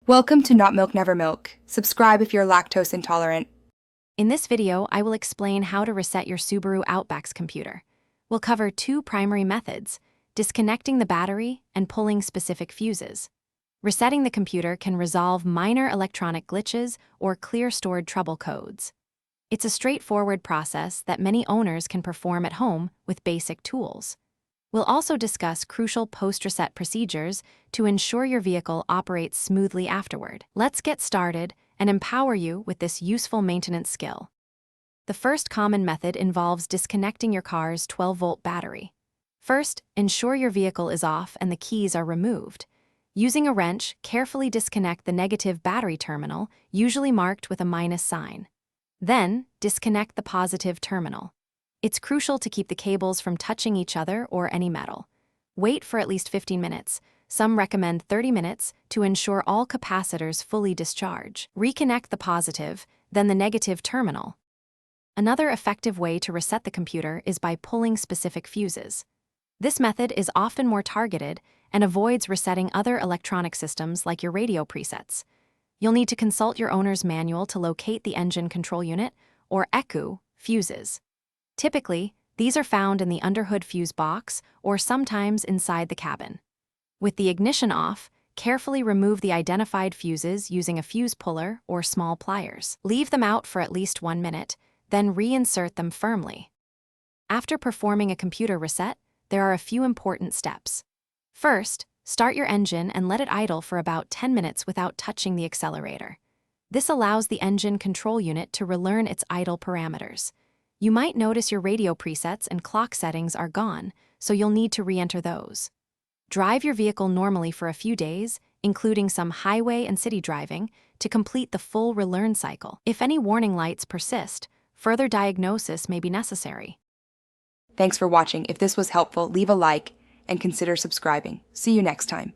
Welcome to Not Milk Never Milk. Subscribe if you're lactose intolerant. In this video, I will explain how to reset your Subaru Outback's computer. We'll cover two primary methods: disconnecting the battery and pulling specific fuses. Resetting the computer can resolve minor electronic glitches or clear stored trouble codes. It's a straightforward process that many owners can perform at home with basic tools. We'll also discuss crucial post-reset procedures to ensure your vehicle operates smoothly afterward. Let's get started and empower you with this useful maintenance skill. The first common method involves disconnecting your car's 12-volt battery. First, ensure your vehicle is off and the keys are removed. Using a wrench, carefully disconnect the negative battery terminal, usually marked with a minus sign. Then, disconnect the positive terminal. It's crucial to keep the cables from touching each other or any metal. Wait for at least 15 minutes. Some recommend 30 minutes to ensure all capacitors fully discharge. Reconnect the positive, then the negative terminal. Another effective way to reset the computer is by pulling specific fuses. This method is often more targeted and avoids resetting other electronic systems like your radio presets. You'll need to consult your owner's manual to locate the engine control unit, or ECU, fuses. Typically, these are found in the underhood fuse box or sometimes inside the cabin. With the ignition off, carefully remove the identified fuses using a fuse puller or small pliers. Leave them out for at least 1 minute, then reinsert them firmly. After performing a computer reset, there are a few important steps. First, start your engine and let it idle for about 10 minutes without touching the accelerator. This allows the engine control unit to relearn its idle parameters. You might notice your radio presets and clock settings are gone, so you'll need to re-enter those. Drive your vehicle normally for a few days, including some highway and city driving, to complete the full relearn cycle. If any warning lights persist, further diagnosis may be necessary. Thanks for watching. If this was helpful, leave a like and consider subscribing. See you next time.